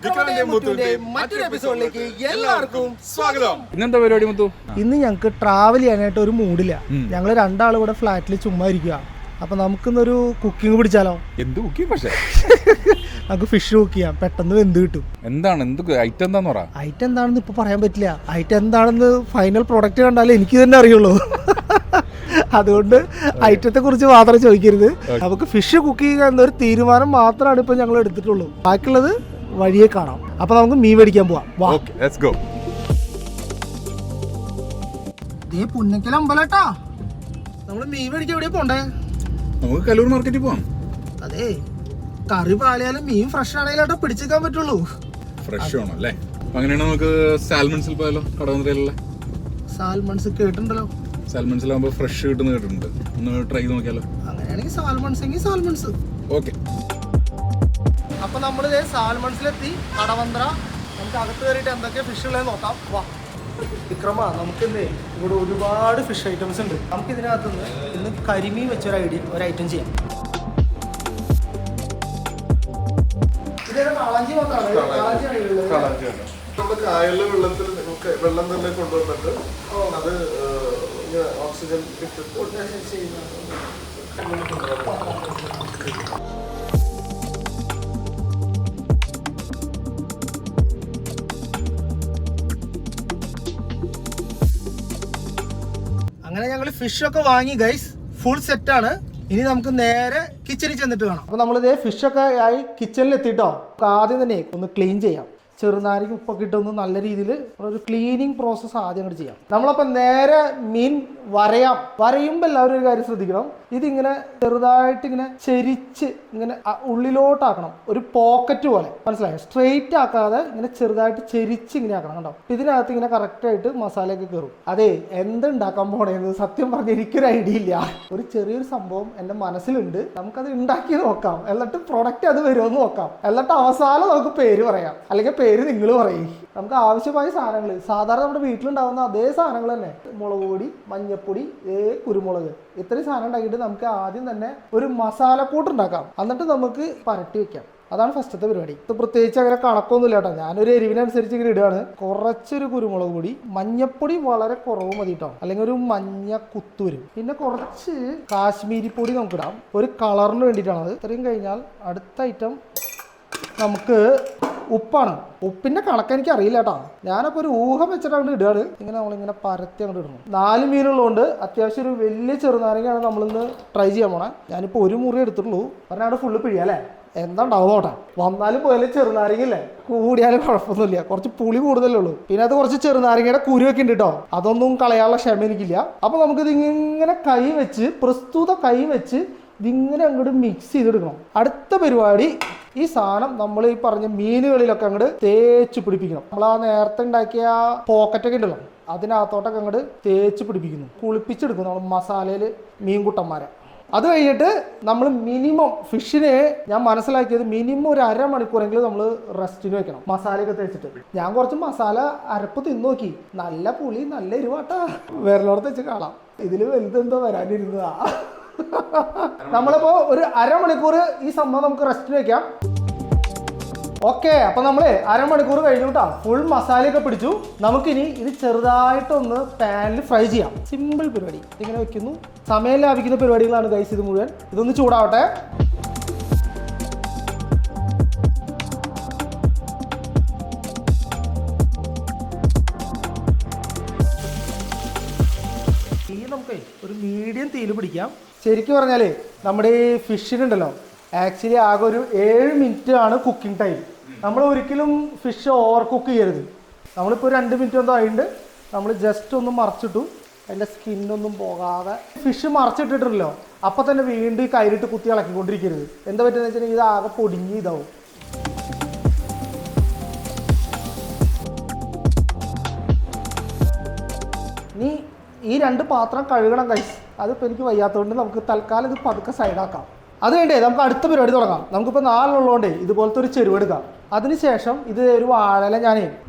മറ്റൊരു എപ്പിസോഡിലേക്ക് എല്ലാവർക്കും സ്വാഗതം. ഇന്നെന്താ പരിപാടി മുത്തു? ഇന്ന് ഞങ്ങൾക്ക് ട്രാവൽ ചെയ്യാനായിട്ട് ഒരു മൂഡില്ല. ഞങ്ങൾ രണ്ടാളും ഇവിടെ ഫ്ലാറ്റിൽ ചുമ്മാ ഇരിക്കുക. അപ്പൊ നമുക്കിന്നൊരു കുക്കിംഗ് പിടിച്ചാലോ? എന്ത് കുക്കിംഗ്? പക്ഷേ നമുക്ക് ഫിഷ് കുക്ക് ചെയ്യാം, പെട്ടെന്ന് വെന്ത് കിട്ടും. എന്താണ് ഐറ്റം എന്താന്ന് പറ? ഐറ്റം എന്താണെന്ന് ഇപ്പൊ പറയാൻ പറ്റില്ല. ഐറ്റം എന്താണെന്ന് ഫൈനൽ പ്രൊഡക്റ്റ് കണ്ടാലേ എനിക്ക് തന്നെ അറിയുള്ളൂ. അതുകൊണ്ട് ഐറ്റത്തെ കുറിച്ച് മാത്രം ചോദിക്കരുത്. നമുക്ക് ഫിഷ് കുക്ക് ചെയ്യുക എന്നൊരു തീരുമാനം മാത്രമാണ് ഇപ്പൊ ഞങ്ങൾ എടുത്തിട്ടുള്ളൂ. ബാക്കിയുള്ളത് വഴിയെ കാണാം. അപ്പൊ നമുക്ക് മീൻ മേടിക്കാൻ പോവാം. പുന്നക്കൽ അമ്പലട്ടാ, നമ്മള് മീൻ മേടിക്കാൻ എവിടെയാ പോണ്ടേ? നമുക്ക് കല്ലൂർ മാർക്കറ്റിൽ പോവാം. അതെ, കറി പാളിയാലും മീൻ ഫ്രഷ് ആണെങ്കിലാട്ടോ പിടിച്ചേക്കാൻ പറ്റുള്ളൂ. ഫ്രഷ് ആണോ അല്ലേ? അങ്ങനെയാണെങ്കിൽ നമുക്ക് സാൽമൺസിൽ പോയാലോ? കടവന്ത്രയിലുള്ള സാൽമൺസ് കേട്ടിട്ടുണ്ടല്ലോ. സാൽമൺസിലാകുമ്പോൾ ഫ്രഷ് കിട്ടുന്ന കേട്ടിട്ടുണ്ട്. ഒന്ന് ട്രൈ ചെയ്ത് നോക്കിയാലോ? അങ്ങനെയാണെങ്കിൽ സാൽമൺസ് എങ്കിൽ സാൽമൺസ്. ഓക്കെ. അപ്പൊ നമ്മള് സാൽമൺസിലെത്തി. കടവന്ത്ര. നമുക്ക് അകത്ത് കയറിയിട്ട് എന്തൊക്കെ ഫിഷ് ഉള്ളതെന്ന് നോക്കാം. വാ വിക്രമ, നമുക്ക് ഇവിടെ ഒരുപാട് ഫിഷ് ഐറ്റംസ് ഉണ്ട്. നമുക്ക് ഇതിനകത്തുനിന്ന് ഇന്ന് കരിമീൻ വെച്ചൊരു ഒരു ഐറ്റം ചെയ്യാം. ഇതൊരു കാളാഞ്ചി മാത്രമാണ്. കായലിലെ വെള്ളം തന്നെ കൊണ്ടുവന്നിട്ട് അത് ഓക്സിജൻ അങ്ങനെ ഞങ്ങൾ ഫിഷ് ഒക്കെ വാങ്ങി ഗൈസ്. ഫുൾ സെറ്റ് ആണ്. ഇനി നമുക്ക് നേരെ കിച്ചണിൽ ചെന്നിട്ട് കാണാം. അപ്പൊ നമ്മളിതേ ഫിഷൊക്കെ ആയി കിച്ചണിൽ എത്തിട്ടോ. ആദ്യം തന്നെ ഒന്ന് ക്ലീൻ ചെയ്യാം. ചെറുനാരങ്ങ ഉപ്പൊക്കെ ഇട്ടൊന്ന് നല്ല രീതിയിൽ ഒരു ക്ലീനിങ് പ്രോസസ്സ് ആദ്യം അങ്ങോട്ട് ചെയ്യാം. നമ്മളപ്പോൾ നേരെ മീൻ വരയുമ്പോൾ എല്ലാവരും ഒരു കാര്യം ശ്രദ്ധിക്കണം. ഇതിങ്ങനെ ചെറുതായിട്ട് ഇങ്ങനെ ചെരിച്ച് ഇങ്ങനെ ഉള്ളിലോട്ടാക്കണം. ഒരു പോക്കറ്റ് പോലെ, മനസ്സിലായോ? സ്ട്രെയിറ്റ് ആക്കാതെ ഇങ്ങനെ ചെറുതായിട്ട് ചെരിച്ച് ഇങ്ങനെ ആക്കണം. കണ്ടോ? ഇതിനകത്ത് ഇങ്ങനെ കറക്റ്റായിട്ട് മസാലയൊക്കെ കയറും. അതെ, എന്തുണ്ടാക്കാൻ പോണേന്ന് സത്യം പറഞ്ഞ എനിക്കൊരു ഐഡിയ ഇല്ല. ഒരു ചെറിയൊരു സംഭവം എൻ്റെ മനസ്സിലുണ്ട്. നമുക്കത് ഉണ്ടാക്കി നോക്കാം. എന്നിട്ട് പ്രൊഡക്റ്റ് അത് വരുമെന്ന് നോക്കാം. എന്നിട്ട് അവസാനം നമുക്ക് പേര് പറയാം, അല്ലെങ്കിൽ പേര് നിങ്ങൾ പറയും. നമുക്ക് ആവശ്യമായ സാധനങ്ങൾ സാധാരണ നമ്മുടെ വീട്ടിലുണ്ടാവുന്ന അതേ സാധനങ്ങൾ തന്നെ. മുളക് പൊടി, മഞ്ഞപ്പൊടി, കുരുമുളക്, ഇത്രയും സാധനം ഉണ്ടാക്കിയിട്ട് നമുക്ക് ആദ്യം തന്നെ ഒരു മസാലക്കൂട്ട് ഉണ്ടാക്കാം. എന്നിട്ട് നമുക്ക് പരട്ടി വെക്കാം. അതാണ് ഫസ്റ്റത്തെ പരിപാടി. ഇത് പ്രത്യേകിച്ച് അങ്ങനെ കണക്കൊന്നുമില്ല കേട്ടോ. ഞാനൊരു എരിവിനനുസരിച്ച് ഇങ്ങനെ ഇടുകയാണ്. കുറച്ചൊരു കുരുമുളക് പൊടി, മഞ്ഞപ്പൊടി വളരെ കുറവ് മതി കേട്ടോ, അല്ലെങ്കിൽ ഒരു മഞ്ഞ കുത്തു വരും. പിന്നെ കുറച്ച് കാശ്മീരി പൊടി നമുക്കിടാം, ഒരു കളറിന് വേണ്ടിയിട്ടാണ് അത്. ഇത്രയും കഴിഞ്ഞാൽ അടുത്ത ഐറ്റം നമുക്ക് ഉപ്പാണ്. ഉപ്പിന്റെ കണക്ക് എനിക്ക് അറിയില്ല കേട്ടോ. ഞാനപ്പോൾ ഒരു ഊഹം വെച്ചിട്ട് അങ്ങോട്ട് ഇടുകയാണ്. ഇങ്ങനെ നമ്മളിങ്ങനെ പരത്തി അങ്ങോട്ട് ഇടണം. 4 മീനുള്ളതുകൊണ്ട് അത്യാവശ്യം ഒരു വലിയ ചെറുനാരങ്ങയാണ് നമ്മളിന്ന് ട്രൈ ചെയ്യാൻ പോണേ. ഞാനിപ്പോൾ ഒരു മുറി എടുത്തിട്ടുള്ളൂ. പറഞ്ഞാൽ അവിടെ ഫുള്ള് പിഴിയാല്ലേ? എന്താ ഉണ്ടാവും നോട്ടെ. വന്നാലും പോയാലും ചെറുനാരങ്ങയില്ലേ, കൂടിയാലും കുഴപ്പമൊന്നുമില്ല. കുറച്ച് പുളി കൂടുതലേ ഉള്ളൂ. പിന്നെ അത് കുറച്ച് ചെറുനാരങ്ങയുടെ കുരുവൊക്കെ ഉണ്ട് കേട്ടോ. അതൊന്നും കളയാനുള്ള ക്ഷമ എനിക്കില്ല. അപ്പോൾ നമുക്കിത് ഇങ്ങനെ പ്രസ്തുത കൈ വെച്ച് ഇതിങ്ങനെ അങ്ങോട്ട് മിക്സ് ചെയ്തെടുക്കണം. അടുത്ത പരിപാടി, ഈ സാധനം നമ്മൾ ഈ പറഞ്ഞ മീനുകളിലൊക്കെ അങ്ങോട്ട് തേച്ച് പിടിപ്പിക്കണം. നമ്മൾ ആ നേരത്തെ ഉണ്ടാക്കിയ പോക്കറ്റൊക്കെ ഉണ്ടല്ലോ, അതിനകത്തോട്ടൊക്കെ അങ്ങോട്ട് തേച്ച് പിടിപ്പിക്കുന്നു, കുളിപ്പിച്ചെടുക്കും നമ്മൾ മസാലയിൽ മീൻകുട്ടന്മാരെ. അത് കഴിഞ്ഞിട്ട് നമ്മൾ മിനിമം ഫിഷിനെ ഞാൻ മനസ്സിലാക്കിയത് മിനിമം ഒരു 1/2 മണിക്കൂറെങ്കിലും നമ്മൾ റെസ്റ്റിന് വെക്കണം, മസാലയൊക്കെ തേച്ചിട്ട്. ഞാൻ കുറച്ച് മസാല അരപ്പ് തിന്നു നോക്കി. നല്ല പുളി, നല്ല എരിവാട്ടാ. വിരലോടത്ത് വെച്ച് കാണാം. ഇതിൽ വലുതെന്തോ വരാനിരുന്നതാ. നമ്മളിപ്പോ ഒരു 1/2 മണിക്കൂർ ഈ സംഭവം നമുക്ക് റെസ്റ്റിന് വെക്കാം. ഓക്കെ, അപ്പൊ നമ്മള് 1/2 മണിക്കൂർ കഴിഞ്ഞു കേട്ടോ. ഫുൾ മസാലയൊക്കെ പിടിച്ചു. നമുക്കിനി ഇത് ചെറുതായിട്ടൊന്ന് പാനിൽ ഫ്രൈ ചെയ്യാം. സിമ്പിൾ പരിപാടി. ഇങ്ങനെ വെക്കുന്നു. സമയം ലാഭിക്കുന്ന പരിപാടികളാണ് ഗൈസ് ഇത് മുഴുവൻ. ഇതൊന്ന് ചൂടാവട്ടെ. നമുക്ക് ഒരു മീഡിയം തീയിൽ പിടിക്കാം. ശരിക്കും പറഞ്ഞാലേ നമ്മുടെ ഈ ഫിഷിനുണ്ടല്ലോ ആക്ച്വലി ആകെ ഒരു 7 മിനിറ്റ് ആണ് കുക്കിംഗ് ടൈം. നമ്മൾ ഒരിക്കലും ഫിഷ് ഓവർ കുക്ക് ചെയ്യരുത്. നമ്മളിപ്പോൾ 2 മിനിറ്റ് എന്തോ ആയിട്ട് നമ്മൾ ജസ്റ്റ് ഒന്ന് മറച്ചിട്ടു. അതിൻ്റെ സ്കിന്നൊന്നും പോകാതെ ഫിഷ് മറച്ചിട്ടിട്ടുണ്ടല്ലോ, അപ്പം തന്നെ വീണ്ടും ഈ കയ്യിലിട്ട് കുത്തി ഇളക്കിക്കൊണ്ടിരിക്കരുത്. എന്താ പറ്റുന്നത് വെച്ചിട്ടുണ്ടെങ്കിൽ ഇത് ആകെ പൊടിഞ്ഞ് ഇതാവും. നീ ഈ 2 പാത്രം കഴുകണം ഗൈസ്. അതിപ്പോൾ എനിക്ക് വയ്യാത്തതുകൊണ്ട് നമുക്ക് തൽക്കാലം ഇത് പതുക്കെ സൈഡാക്കാം. അത് വേണ്ടേ നമുക്ക് അടുത്ത പരിപാടി തുടങ്ങാം. നമുക്കിപ്പോൾ 4 ഉള്ളതുകൊണ്ടേ ഇതുപോലത്തെ ഒരു ചെരുവെടുക്കാം. അതിനുശേഷം ഇത് ഒരു വാഴല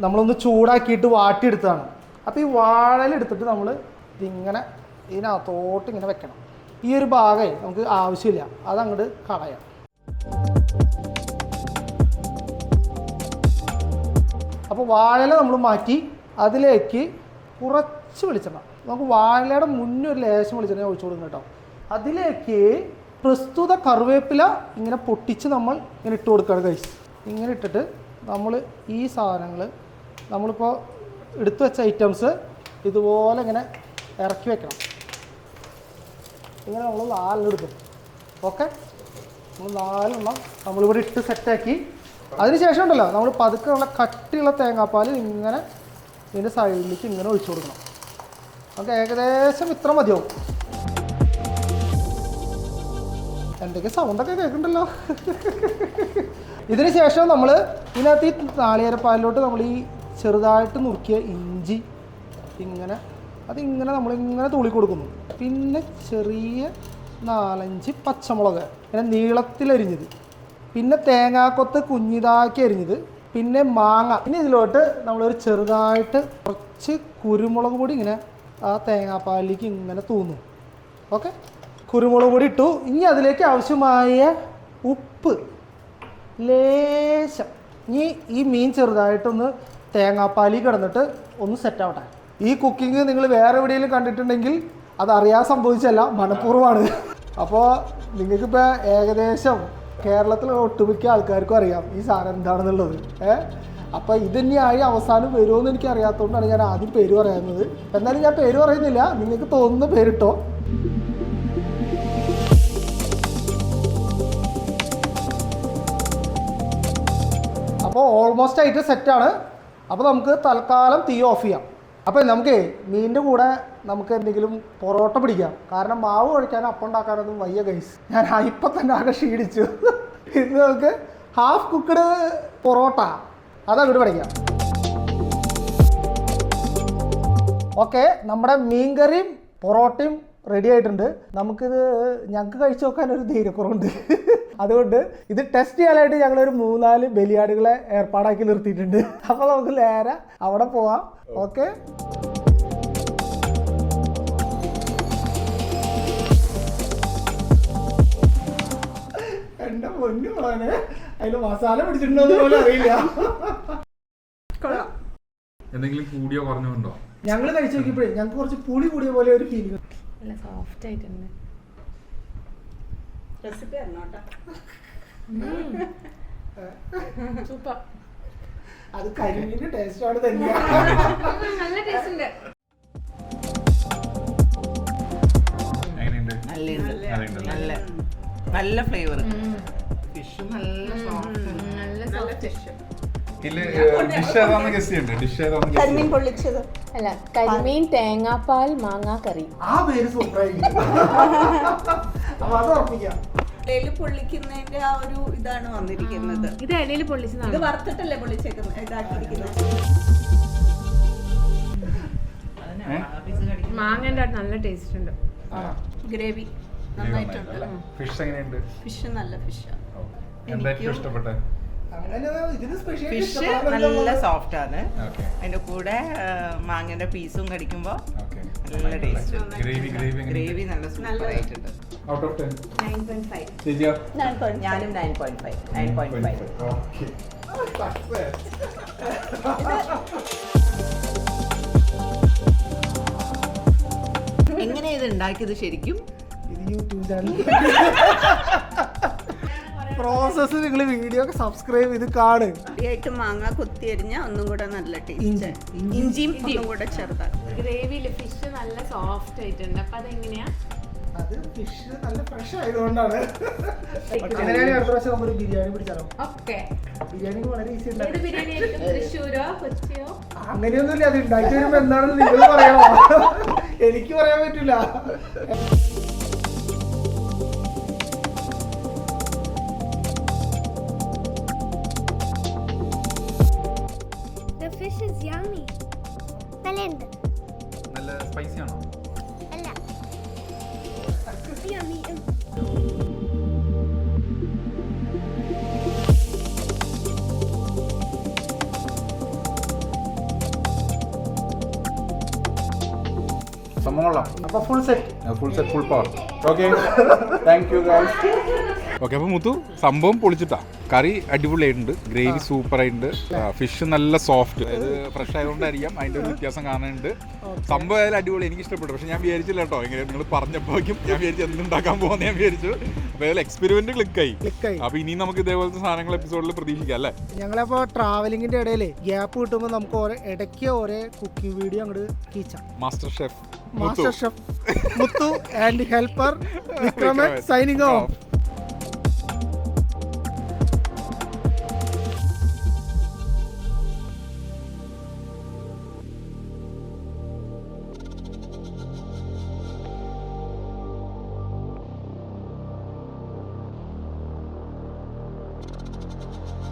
നമ്മളൊന്ന് ചൂടാക്കിയിട്ട് വാട്ടിയെടുത്തതാണ്. അപ്പോൾ ഈ വാഴല എടുത്തിട്ട് നമ്മൾ ഇതിങ്ങനെ ഇതിനകത്തോട്ട് ഇങ്ങനെ വെക്കണം. ഈ ഒരു ഭാഗമേ നമുക്ക് ആവശ്യമില്ല, അതങ്ങോട്ട് കളയാം. അപ്പോൾ വാഴയില നമ്മൾ മാറ്റി അതിലേക്ക് കുറച്ച് വെളിച്ചെണ്ണ, നമുക്ക് വാഴയുടെ മുന്നേ ഒരു ലേശം വെളിച്ചെണ്ണ ഒഴിച്ചു കൊടുക്കും കേട്ടോ. അതിലേക്ക് പ്രസ്തുത കറിവേപ്പില ഇങ്ങനെ പൊട്ടിച്ച് നമ്മൾ ഇങ്ങനെ ഇട്ട് കൊടുക്കുകയാണ് ഗൈസ്. ഇങ്ങനെ ഇട്ടിട്ട് നമ്മൾ ഈ സാധനങ്ങൾ നമ്മളിപ്പോൾ എടുത്തു വെച്ച ഐറ്റംസ് ഇതുപോലെ ഇങ്ങനെ ഇറക്കി വെക്കണം. ഇങ്ങനെ നമ്മൾ 4 എടുക്കും. ഓക്കെ, നമ്മൾ 4 നമ്മളിവിടെ ഇട്ട് സെറ്റാക്കി. അതിനുശേഷം ഉണ്ടല്ലോ നമ്മൾ പതുക്കെ ഉള്ള കട്ടിയുള്ള തേങ്ങാപ്പാൽ ഇങ്ങനെ ഇതിൻ്റെ സൈഡിലേക്ക് ഇങ്ങനെ ഒഴിച്ചു കൊടുക്കണം. നമുക്ക് ഏകദേശം ഇത്ര മതിയാവും. എന്തൊക്കെ സൗണ്ടൊക്കെ കേൾക്കുന്നുണ്ടല്ലോ. ഇതിന് ശേഷം നമ്മൾ ഇതിനകത്ത് ഈ നാളികേരപ്പാലിലോട്ട് നമ്മൾ ഈ ചെറുതായിട്ട് നുറുക്കിയ ഇഞ്ചി ഇങ്ങനെ അതിങ്ങനെ നമ്മളിങ്ങനെ തൂളി കൊടുക്കുന്നു. പിന്നെ ചെറിയ 4-5 പച്ചമുളക് ഇങ്ങനെ നീളത്തിലരിഞ്ഞത്, പിന്നെ തേങ്ങാക്കൊത്ത് കുഞ്ഞിതാക്കി അരിഞ്ഞത്, പിന്നെ മാങ്ങ. പിന്നെ ഇതിലോട്ട് നമ്മളൊരു ചെറുതായിട്ട് കുറച്ച് കുരുമുളക് പൊടി ഇങ്ങനെ ആ തേങ്ങാപ്പാലിലേക്ക് ഇങ്ങനെ തൂന്നു. ഓക്കെ, കുരുമുളക് പൊടി ഇട്ടു. ഇനി അതിലേക്ക് ആവശ്യമായ ഉപ്പ് ലേശം. ഇനി ഈ മീൻ ചെറുതായിട്ടൊന്ന് തേങ്ങാപ്പാലിൽ കിടന്നിട്ട് ഒന്ന് സെറ്റാവട്ടെ. ഈ കുക്കിംഗ് നിങ്ങൾ വേറെ എവിടെയെങ്കിലും കണ്ടിട്ടുണ്ടെങ്കിൽ അതറിയാൻ സംഭവിച്ചല്ല, മനഃപൂർവ്വമാണ്. അപ്പോൾ നിങ്ങൾക്കിപ്പോൾ ഏകദേശം കേരളത്തിലെ ഒട്ടുമിക്ക ആൾക്കാർക്കും അറിയാം ഈ സാധനം എന്താണെന്നുള്ളത്. അപ്പോൾ ഇതന്നെയായി അവസാനം വരുമോയെന്ന് എനിക്ക് അറിയാത്തതുകൊണ്ടാണ് ഞാൻ ആദ്യം പേര് പറയുന്നത്. എന്നാലും ഞാൻ പേര് പറയുന്നില്ല, നിങ്ങൾക്ക് തോന്നുന്ന പേരിട്ടോ. അപ്പോൾ ഓൾമോസ്റ്റ് ആയിട്ട് സെറ്റാണ്. അപ്പോൾ നമുക്ക് തൽക്കാലം തീ ഓഫ് ചെയ്യാം. അപ്പോൾ നമുക്ക് മീനിൻ്റെ കൂടെ നമുക്ക് എന്തെങ്കിലും പൊറോട്ട പിടിക്കാം. കാരണം മാവ് കഴിക്കാനും അപ്പം ഉണ്ടാക്കാനൊന്നും വയ്യ ഗൈസ്. ഞാൻ ഇപ്പം തന്നെ ആകെ ക്ഷീണിച്ചു. ഇന്ന് നമുക്ക് ഹാഫ് കുക്കഡ് പൊറോട്ട അതങ്ങോട്ട് പഠിക്കാം. ഓക്കെ, നമ്മുടെ മീൻകറിയും പൊറോട്ടയും റെഡി ആയിട്ടുണ്ട്. നമുക്കിത് ഞങ്ങൾക്ക് കഴിച്ചു നോക്കാൻ ഒരു ധൈര്യക്കുറവുണ്ട്. അതുകൊണ്ട് ഇത് ടെസ്റ്റ് ചെയ്യാനായിട്ട് ഞങ്ങളൊരു 3-4 ബലിയാടുകളെ ഏർപ്പാടാക്കി നിർത്തിയിട്ടുണ്ട്. അപ്പോൾ നമുക്ക് നേരെ അവിടെ പോവാം. ഓക്കെ, എൻ്റെ പൊന്നു പോലെ അതിൽ മസാല പിടിച്ചിട്ടുണ്ടോ പോലെ അറിയില്ല. എന്തെങ്കിലും കൂടിയോ പറഞ്ഞുകൊണ്ടോ? ഞങ്ങൾ കഴിച്ചു നോക്കിയപ്പോഴേ ഞങ്ങൾക്ക് കുറച്ച് പുളി കൂടിയ പോലെ ഒരു ഫീലിംഗ്. നല്ല സോഫ്റ്റ് ആയിട്ടുണ്ട്. റെസിപ്പി അറിഞ്ഞോട്ടാ. സൂപ്പർ. അത് കരിമീൻ്റെ ടേസ്റ്റാണ് തന്നെ. നല്ല ടേസ്റ്റ് ഉണ്ട്. നല്ല ഫ്ലേവർ. ഫിഷും നല്ല സോഫ്റ്റ്. നല്ല സോഫ്റ്റ്. കരിമീൻ പൊള്ളിച്ചത് അല്ല, കരിമീൻ തേങ്ങാപ്പാൽ മാങ്ങാ കറി. ആ പേര് സൂപ്പറായിരിക്കും. അപ്പൊ അത് ഉറപ്പിക്കാം. ഇലയിൽ പൊള്ളിക്കുന്നതിന്റെ ആ ഒരു ഇതാണ് വന്നിരിക്കുന്നത്. ഇത് ഇലയിൽ പൊള്ളിച്ചതാണ്. ഇത് വറുത്തിട്ടല്ലേ പൊള്ളിച്ചേക്കുന്നത്, ഇതാക്കിയിരിക്കുന്നത്. മാങ്ങന്റെ നല്ല ടേസ്റ്റ് ഉണ്ട്. ഗ്രേവി നന്നായിട്ടുണ്ട്. ഫിഷ് എങ്ങനെയുണ്ട്? ഫിഷ് നല്ല ഫിഷ്. എന്തായിരിക്കും ഇഷ്ടപ്പെട്ടെ? ഫിഷ് നല്ല സോഫ്റ്റ് ആണ്. അതിന്റെ കൂടെ മാങ്ങന്റെ പീസും കടിക്കുമ്പോ നല്ല ടേസ്റ്റ്. ഗ്രേവി നല്ല സൂപ്പർ ആയിട്ടുണ്ട്. Out of 10. 9.5. ഞാനും 9.5. 9.5. എങ്ങനെയാ ഇത് ഉണ്ടാക്കിയത് ശരിക്കും? ഇത് യൂട്യൂബ് ചാനൽ പ്രോസസ്സ് നിങ്ങൾ വീഡിയോ ഒക്കെ സബ്സ്ക്രൈബ് ചെയ്ത് കാണും. ആയിട്ട് മാങ്ങ കൊത്തിയരിഞ്ഞ ഒന്നും കൂടെ നല്ല ടേസ്റ്റ്. ഇഞ്ചിയും ഒന്നും കൂടെ ചെറുതാക്കും. ഗ്രേവിയില് ഫിഷ് നല്ല സോഫ്റ്റ് ആയിട്ടുണ്ട്. അപ്പൊ അതെങ്ങനെയാ? അത് ഫിഷ് നല്ല ഫ്രഷ് ആയതുകൊണ്ടാണ്. അങ്ങനെയാണെങ്കിൽ അടുത്ത പ്രാവശ്യം നമ്മൾ ബിരിയാണി പിടിച്ചാലോ? ഓക്കെ. ബിരിയാണി വളരെ ഈസി ഏത് ബിരിയാണി ആയിരിക്കും? തൃശ്ശൂരോ കൊച്ചിയോ? അങ്ങനെയൊന്നുമില്ല. അത് ഉണ്ടാക്കി വരുമ്പോ എന്താണെന്ന് നിങ്ങൾ പറയണോ? എനിക്ക് പറയാൻ പറ്റില്ല. The fish is yummy. നല്ലുണ്ട്. നല്ല സ്പൈസി ആണോ? അല്ല. Yummy. സംഭവം അപ്പൊ full set. Full power. Okay, thank you guys. Okay, അപ്പോൾ മുത്തു സംഭവം പൊളിച്ചിട്ടാ. കറി അടിപൊളിയായിട്ടുണ്ട്, ഗ്രേവി സൂപ്പർ ആയിട്ടുണ്ട്, ഫിഷ് നല്ല സോഫ്റ്റ്, അതായത് ഫ്രഷ് ആയതുകൊണ്ടായിരിക്കാം അതിന്റെ ഒരു വ്യത്യാസം കാണാനുണ്ട്. സംഭവം ആയാലും അടിപൊളി, എനിക്ക് ഇഷ്ടപ്പെട്ടു. പക്ഷെ ഞാൻ വിചാരിച്ചില്ല കേട്ടോ, ഇങ്ങനെ നിങ്ങൾ പറഞ്ഞപ്പോഴേക്കും ഞാൻ വിചാരിച്ചു എന്തുണ്ടാക്കാൻ പോകുന്ന ഞാൻ വിചാരിച്ചു. അപ്പൊ ഏതായാലും എക്സ്പെരിമെന്റ് ക്ലിക്കായി. അപ്പൊ ഇനി നമുക്ക് ഇതേപോലത്തെ സാധനങ്ങൾ എപ്പിസോഡിൽ പ്രതീക്ഷിക്കാം അല്ലേ? ഞങ്ങളപ്പോ ട്രാവലിംഗിന്റെ ഇടയിൽ ഗ്യാപ്പ് കിട്ടുമ്പോൾ നമുക്ക് ഇടയ്ക്ക് ഓരോ കുക്കിംഗ് വീഡിയോ അങ്ങോട്ട് കീച്ചാം. Master chef Mutu and helper Vikraman signing off.